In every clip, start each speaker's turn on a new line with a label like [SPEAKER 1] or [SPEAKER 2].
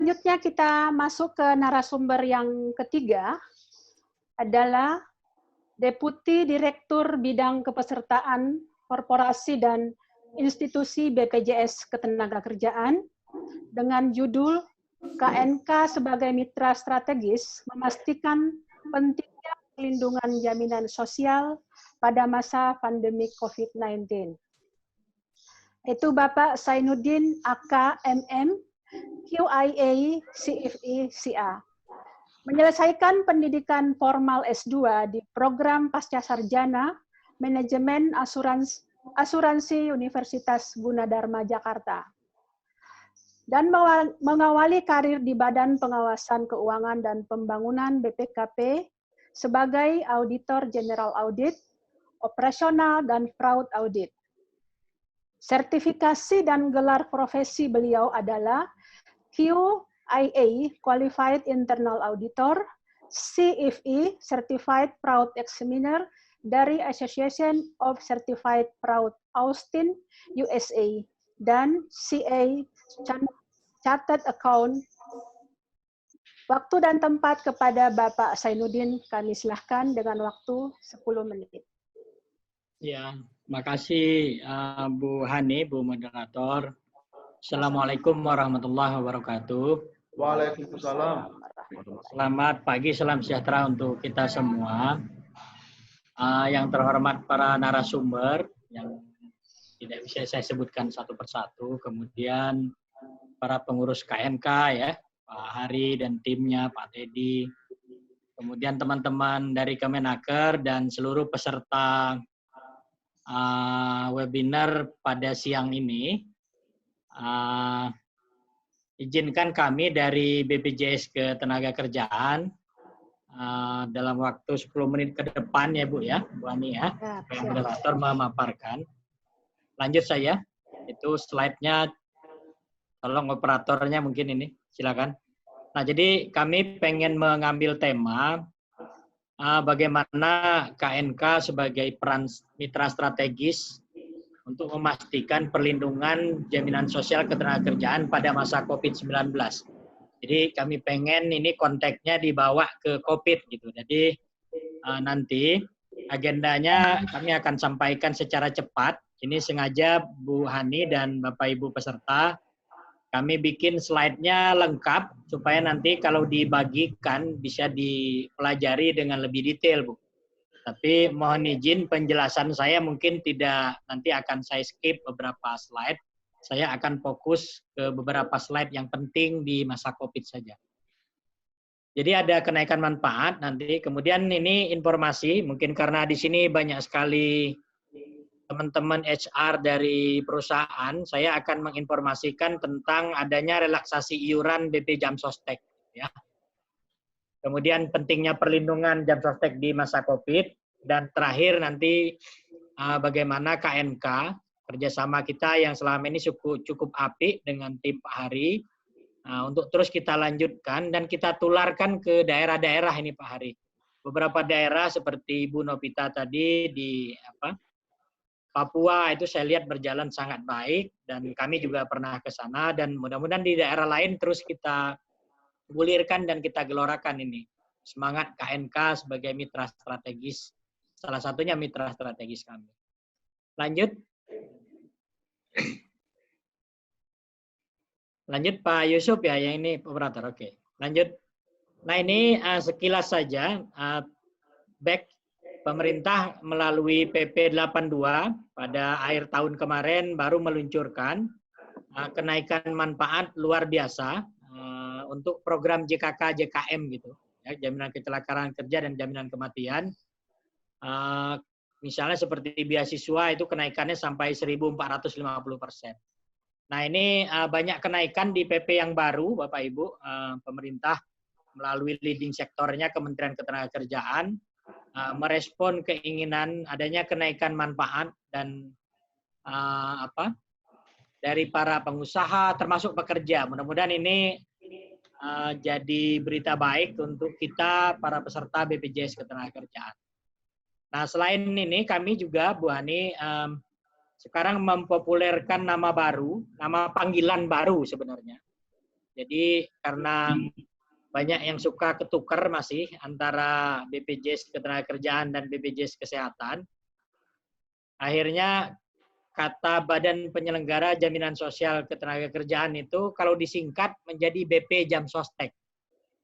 [SPEAKER 1] Selanjutnya kita masuk ke narasumber yang ketiga, adalah Deputi Direktur Bidang Kepesertaan Korporasi dan Institusi BPJS Ketenagakerjaan dengan judul KNK sebagai Mitra Strategis memastikan pentingnya perlindungan jaminan sosial pada masa pandemi COVID-19. Itu Bapak Sainuddin AK MM, QIA CFE CA. Menyelesaikan pendidikan formal S2 di program Pasca Sarjana Manajemen Asuransi Universitas Gunadarma Jakarta. Dan mengawali karir di Badan Pengawasan Keuangan dan Pembangunan BPKP sebagai Auditor General Audit, Operasional dan Fraud Audit. Sertifikasi dan gelar profesi beliau adalah QIA Qualified Internal Auditor, CFE Certified Fraud Examiner dari Association of Certified Fraud Austin, USA, dan CA Chartered Account. Waktu dan tempat kepada Bapak Sainuddin kami silahkan dengan waktu 10 menit.
[SPEAKER 2] Ya, makasih Bu Hani, Bu Moderator. Assalamualaikum warahmatullahi wabarakatuh.
[SPEAKER 3] Waalaikumsalam.
[SPEAKER 2] Selamat pagi, salam sejahtera untuk kita semua. Yang terhormat para narasumber yang tidak bisa saya sebutkan satu persatu. Kemudian para pengurus KNK ya, Pak Hari dan timnya, Pak Teddy. Kemudian teman-teman dari Kemenaker dan seluruh peserta webinar pada siang ini. Izinkan kami dari BPJS Ketenagakerjaan dalam waktu 10 menit ke depan ya Bu ya, Bu Ani ya, moderator memaparkan. Lanjut saya, itu slide-nya, tolong operatornya mungkin ini, silakan. Nah jadi kami pengen mengambil tema bagaimana KNK sebagai peran mitra strategis untuk memastikan perlindungan jaminan sosial ketenagakerjaan pada masa COVID-19. Jadi kami pengen ini konteksnya dibawa ke COVID gitu. Jadi nanti agendanya kami akan sampaikan secara cepat. Ini sengaja Bu Hani dan Bapak Ibu peserta kami bikin slide-nya lengkap supaya nanti kalau dibagikan bisa dipelajari dengan lebih detail, Bu. Tapi mohon izin penjelasan saya mungkin tidak, nanti akan saya skip beberapa slide. Saya akan fokus ke beberapa slide yang penting di masa COVID saja. Jadi ada kenaikan manfaat nanti. Kemudian ini informasi, mungkin karena di sini banyak sekali teman-teman HR dari perusahaan, saya akan menginformasikan tentang adanya relaksasi iuran BP Jam Sostek. Ya. Kemudian pentingnya perlindungan Jam Sostek di masa COVID, dan terakhir nanti bagaimana KNK, kerjasama kita yang selama ini cukup apik dengan tim Pak Hari, untuk terus kita lanjutkan dan kita tularkan ke daerah-daerah ini Pak Hari. Beberapa daerah seperti Bu Novita tadi di Papua itu saya lihat berjalan sangat baik dan kami juga pernah ke sana dan mudah-mudahan di daerah lain terus kita gulirkan dan kita gelorakan ini. Semangat KNK sebagai mitra strategis, salah satunya mitra strategis kami. Lanjut. Lanjut Pak Yusuf ya, yang ini operator. Oke. Lanjut. Nah ini sekilas saja back. Pemerintah melalui PP 82 pada akhir tahun kemarin baru meluncurkan kenaikan manfaat luar biasa untuk program JKK JKM gitu ya, jaminan kecelakaan kerja dan jaminan kematian. Misalnya seperti beasiswa itu kenaikannya sampai 1.450%. Nah ini banyak kenaikan di PP yang baru Bapak Ibu, pemerintah melalui leading sektornya Kementerian Ketenagakerjaan merespon keinginan adanya kenaikan manfaat dan dari para pengusaha termasuk pekerja. Mudah-mudahan ini jadi berita baik untuk kita para peserta BPJS Ketenagakerjaan. Nah selain ini kami juga Bu Hani sekarang mempopulerkan nama baru, nama panggilan baru sebenarnya. Jadi karena banyak yang suka ketukar masih antara BPJS Ketenagakerjaan dan BPJS Kesehatan, akhirnya kata Badan Penyelenggara Jaminan Sosial Ketenagakerjaan itu kalau disingkat menjadi BP Jamsostek.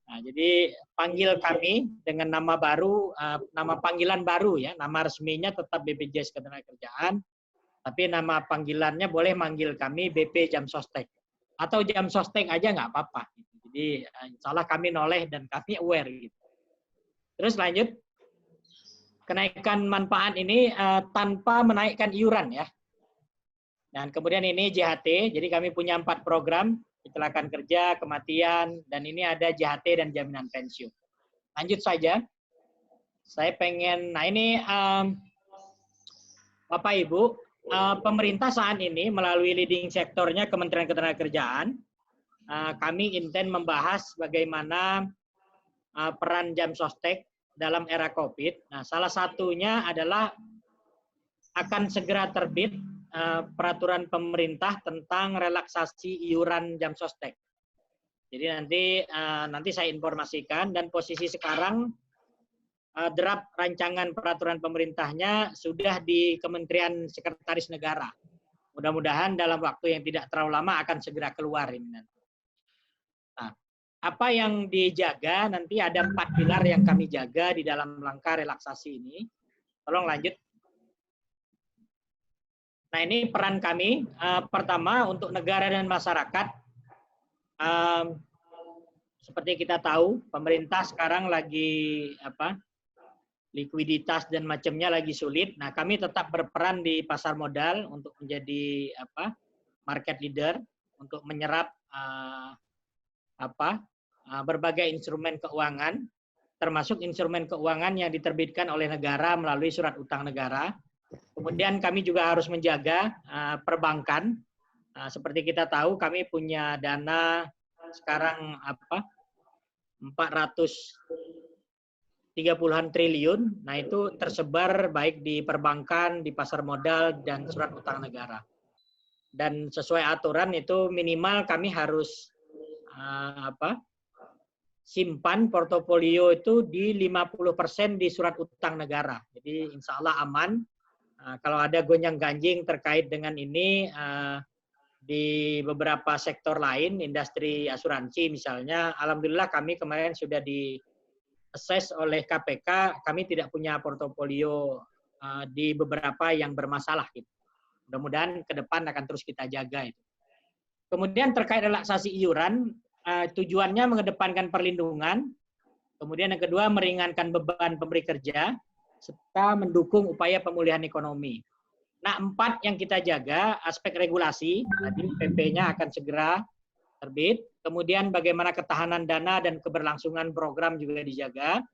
[SPEAKER 2] Nah, jadi panggil kami dengan nama baru, nama panggilan baru ya, nama resminya tetap BPJS Ketenagakerjaan, tapi nama panggilannya boleh manggil kami BP Jamsostek. Atau Jamsostek aja nggak apa-apa. Jadi insya Allah kami noleh dan kami aware. Gitu. Terus lanjut, kenaikan manfaat ini tanpa menaikkan iuran ya. Dan kemudian ini JHT, jadi kami punya 4 program, kecelakaan kerja, kematian, dan ini ada JHT dan jaminan pensiun. Lanjut saja, saya pengen, nah ini Bapak Ibu, pemerintah saat ini melalui leading sektornya Kementerian Ketenagakerjaan, kami intend membahas bagaimana peran Jamsostek dalam era COVID. Nah, salah satunya adalah akan segera terbit peraturan pemerintah tentang relaksasi iuran Jamsostek. Jadi nanti saya informasikan, dan posisi sekarang draft rancangan peraturan pemerintahnya sudah di Kementerian Sekretaris Negara. Mudah-mudahan dalam waktu yang tidak terlalu lama akan segera keluar ini nanti. Nah, apa yang dijaga nanti ada 4 pilar yang kami jaga di dalam langkah relaksasi ini. Tolong lanjut. Nah, ini peran kami. Pertama, untuk negara dan masyarakat. Seperti kita tahu, pemerintah sekarang lagi likuiditas dan macamnya lagi sulit. Nah, kami tetap berperan di pasar modal untuk menjadi market leader untuk menyerap berbagai instrumen keuangan, termasuk instrumen keuangan yang diterbitkan oleh negara melalui surat utang negara. Kemudian kami juga harus menjaga perbankan. Seperti kita tahu, kami punya dana sekarang 430-an triliun. Nah, itu tersebar baik di perbankan, di pasar modal, dan surat utang negara. Dan sesuai aturan itu minimal kami harus simpan portofolio itu di 50% di surat utang negara. Jadi insya Allah aman. Kalau ada gonjang-ganjing terkait dengan ini di beberapa sektor lain, industri asuransi misalnya, alhamdulillah kami kemarin sudah di-assess oleh KPK, kami tidak punya portofolio di beberapa yang bermasalah gitu. Mudah-mudahan ke depan akan terus kita jaga itu. Kemudian terkait relaksasi iuran, tujuannya mengedepankan perlindungan, kemudian yang kedua meringankan beban pemberi kerja, serta mendukung upaya pemulihan ekonomi. Nah, 4 yang kita jaga, aspek regulasi, tadi PP-nya akan segera terbit, kemudian bagaimana ketahanan dana dan keberlangsungan program juga dijaga.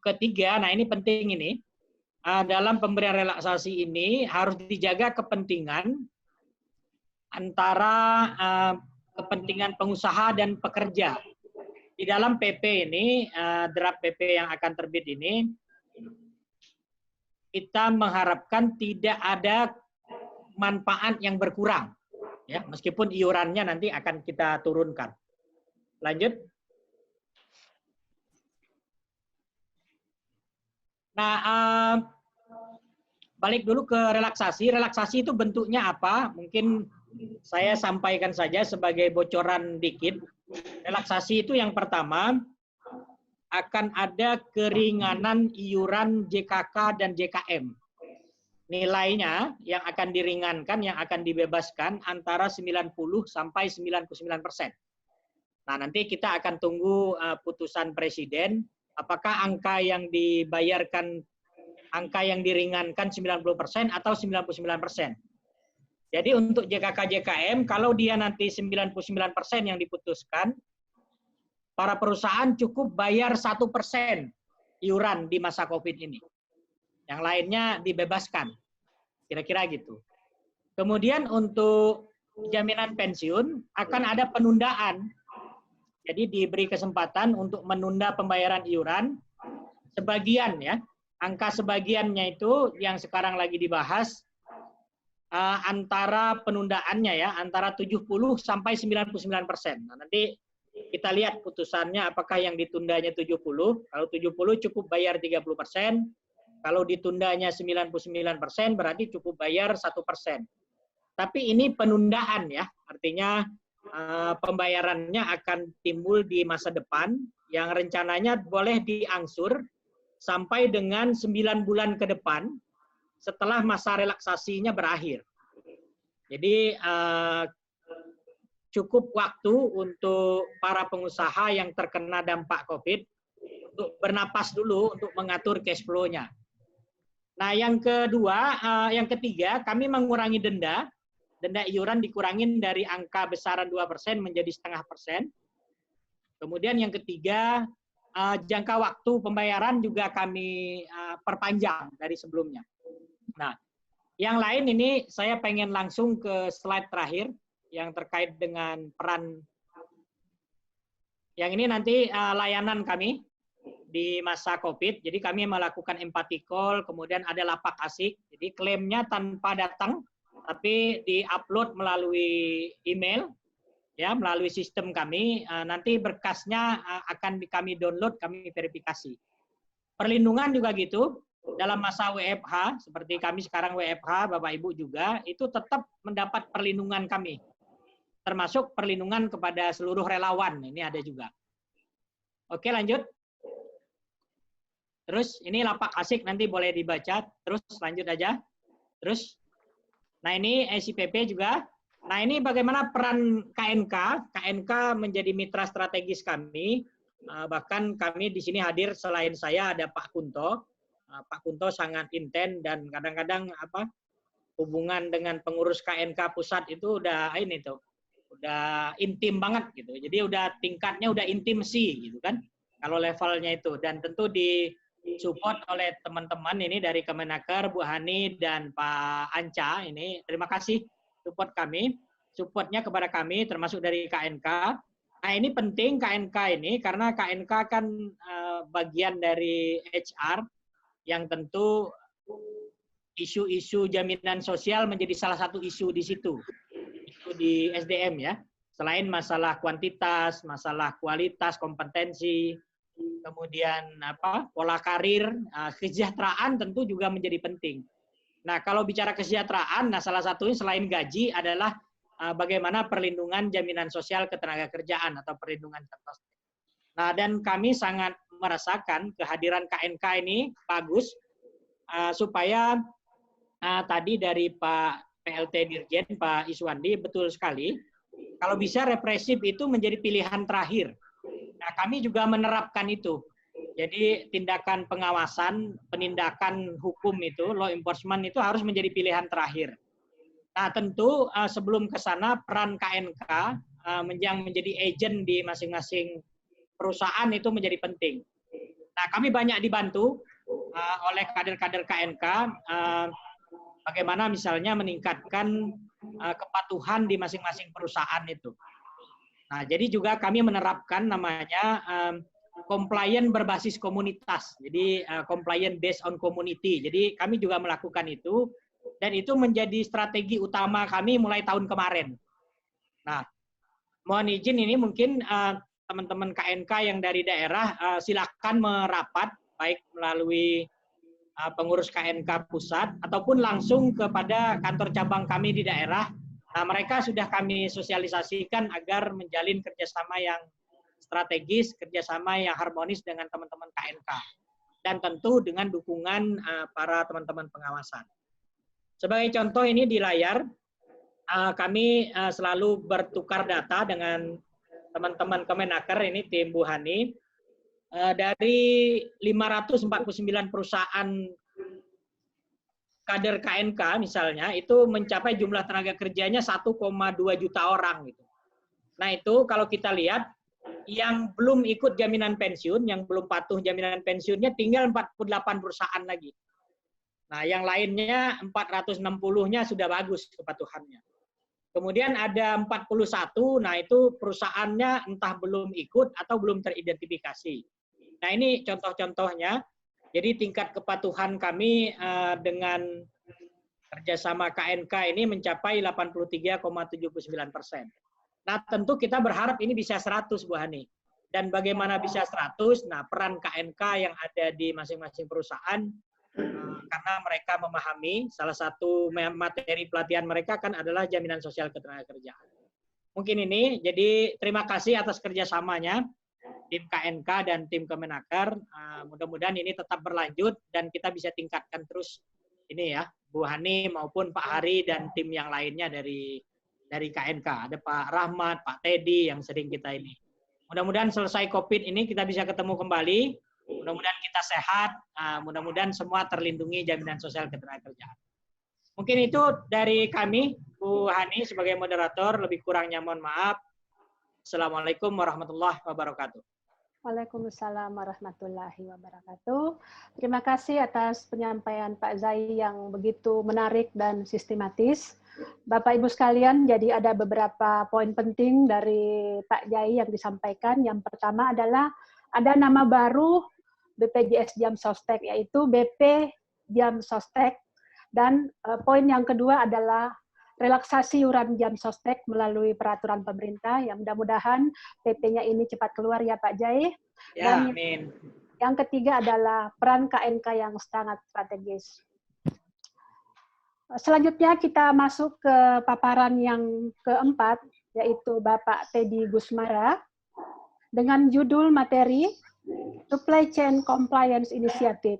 [SPEAKER 2] Ketiga, nah ini penting ini, dalam pemberian relaksasi ini harus dijaga kepentingan antara kepentingan pengusaha dan pekerja. Di dalam PP ini, draft PP yang akan terbit ini, kita mengharapkan tidak ada manfaat yang berkurang, ya, meskipun iurannya nanti akan kita turunkan. Lanjut. Nah, balik dulu ke relaksasi. Relaksasi itu bentuknya apa? Mungkin saya sampaikan saja sebagai bocoran dikit. Relaksasi itu yang pertama, akan ada keringanan iuran JKK dan JKM. Nilainya yang akan diringankan, yang akan dibebaskan antara 90 sampai 99%. Nah, nanti kita akan tunggu putusan Presiden, apakah angka yang dibayarkan, angka yang diringankan 90% atau 99%. Jadi untuk JKK JKM, kalau dia nanti 99% yang diputuskan, para perusahaan cukup bayar 1% iuran di masa COVID ini. Yang lainnya dibebaskan. Kira-kira gitu. Kemudian untuk jaminan pensiun akan ada penundaan. Jadi diberi kesempatan untuk menunda pembayaran iuran sebagian ya. Angka sebagiannya itu yang sekarang lagi dibahas antara penundaannya ya, antara 70 sampai 99%. Nah, nanti kita lihat putusannya apakah yang ditundanya 70. Kalau 70 cukup bayar 30%. Kalau ditundanya 99% berarti cukup bayar 1%. Tapi ini penundaan ya, artinya pembayarannya akan timbul di masa depan yang rencananya boleh diangsur sampai dengan 9 bulan ke depan setelah masa relaksasinya berakhir. Jadi cukup waktu untuk para pengusaha yang terkena dampak COVID untuk bernapas dulu untuk mengatur cash flow-nya. Nah, yang ketiga, kami mengurangi denda iuran dikurangin dari angka besaran 2% menjadi 0,5%. Kemudian yang ketiga, jangka waktu pembayaran juga kami perpanjang dari sebelumnya. Nah, yang lain ini saya pengen langsung ke slide terakhir yang terkait dengan peran. Yang ini nanti layanan kami di masa COVID. Jadi kami melakukan empathy call, kemudian ada lapak asik. Jadi klaimnya tanpa datang, tapi di-upload melalui email, ya, melalui sistem kami. Nanti berkasnya akan kami download, kami verifikasi. Perlindungan juga gitu. Dalam masa WFH, seperti kami sekarang WFH, Bapak Ibu juga, itu tetap mendapat perlindungan kami. Termasuk perlindungan kepada seluruh relawan, ini ada juga. Oke, lanjut. Terus ini lapak asik nanti boleh dibaca, terus lanjut aja. Terus, nah ini SIPP juga. Nah ini bagaimana peran KNK. KNK menjadi mitra strategis kami. Bahkan kami di sini hadir selain saya ada Pak Kunto. Pak Kunto sangat intens dan kadang-kadang hubungan dengan pengurus KNK pusat itu udah ini tuh, udah intim banget gitu. Jadi udah tingkatnya udah intimasi gitu kan. Kalau levelnya itu dan tentu disupport oleh teman-teman ini dari Kemenaker, Bu Hani dan Pak Anca ini. Terima kasih support kami, supportnya kepada kami termasuk dari KNK. Nah ini penting KNK ini karena KNK kan bagian dari HR yang tentu isu-isu jaminan sosial menjadi salah satu isu di situ. Itu di SDM ya. Selain masalah kuantitas, masalah kualitas, kompetensi, kemudian pola karir, kesejahteraan tentu juga menjadi penting. Nah, kalau bicara kesejahteraan, nah salah satunya selain gaji adalah bagaimana perlindungan jaminan sosial ketenagakerjaan atau perlindungan tertentu. Nah, dan kami sangat merasakan kehadiran KNK ini bagus supaya tadi dari Pak PLT Dirjen, Pak Iswandi, betul sekali. Kalau bisa represif itu menjadi pilihan terakhir. Nah, kami juga menerapkan itu. Jadi tindakan pengawasan, penindakan hukum itu, law enforcement itu harus menjadi pilihan terakhir. Nah, tentu sebelum ke sana peran KNK yang menjadi agent di masing-masing perusahaan itu menjadi penting. Nah, kami banyak dibantu oleh kader-kader KNK, bagaimana misalnya meningkatkan kepatuhan di masing-masing perusahaan itu. Nah, jadi juga kami menerapkan namanya compliant berbasis komunitas. Jadi compliant based on community. Jadi kami juga melakukan itu dan itu menjadi strategi utama kami mulai tahun kemarin. Nah, mohon izin ini mungkin teman-teman KNK yang dari daerah silakan merapat baik melalui pengurus KNK pusat ataupun langsung kepada kantor cabang kami di daerah. Nah, mereka sudah kami sosialisasikan agar menjalin kerjasama yang strategis, kerjasama yang harmonis dengan teman-teman KNK. Dan tentu dengan dukungan para teman-teman pengawasan. Sebagai contoh ini di layar, kami selalu bertukar data dengan teman-teman Kemenaker, ini tim Bu Hani. Dari 549 perusahaan kader KNK misalnya, itu mencapai jumlah tenaga kerjanya 1,2 juta orang. Gitu. Nah itu kalau kita lihat, yang belum ikut jaminan pensiun, yang belum patuh jaminan pensiunnya tinggal 48 perusahaan lagi. Nah yang lainnya 460-nya sudah bagus kepatuhannya. Kemudian ada 41, nah itu perusahaannya entah belum ikut atau belum teridentifikasi. Nah ini contoh-contohnya. Jadi tingkat kepatuhan kami dengan kerjasama KNK ini mencapai 83,79%. Nah, tentu kita berharap ini bisa 100, Bu Hani. Dan bagaimana bisa 100? Nah, peran KNK yang ada di masing-masing perusahaan, karena mereka memahami salah satu materi pelatihan mereka kan adalah jaminan sosial ketenagakerjaan. Mungkin ini, jadi terima kasih atas kerjasamanya tim KNK dan tim Kemenaker. Mudah-mudahan ini tetap berlanjut dan kita bisa tingkatkan terus ini ya, Bu Hani maupun Pak Hari dan tim yang lainnya dari KNK. Ada Pak Rahmat, Pak Teddy yang sering kita ini. Mudah-mudahan selesai COVID ini kita bisa ketemu kembali. Mudah-mudahan kita sehat. Mudah-mudahan semua terlindungi jaminan sosial ketenagakerjaan. Mungkin itu dari kami, Bu Hani sebagai moderator. Lebih kurangnya mohon maaf. Assalamualaikum warahmatullahi wabarakatuh.
[SPEAKER 1] Waalaikumsalam warahmatullahi wabarakatuh. Terima kasih atas penyampaian Pak Zai yang begitu menarik dan sistematis. Bapak Ibu sekalian, jadi ada beberapa poin penting dari Pak Zai yang disampaikan. Yang pertama adalah ada nama baru BPJS Jam Sostek, yaitu BP Jam Sostek. Dan poin yang kedua adalah relaksasi iuran jam sostek melalui peraturan pemerintah. Yang mudah-mudahan PP-nya ini cepat keluar ya Pak Zai.
[SPEAKER 2] Ya,
[SPEAKER 1] dan
[SPEAKER 2] amin.
[SPEAKER 1] Yang ketiga adalah peran KNK yang sangat strategis. Selanjutnya kita masuk ke paparan yang keempat, yaitu Bapak Teddy Gusmara, dengan judul materi Supply Chain Compliance Initiative.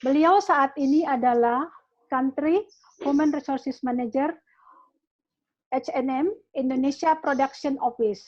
[SPEAKER 1] Beliau saat ini adalah Country Human Resources Manager H&M Indonesia Production Office.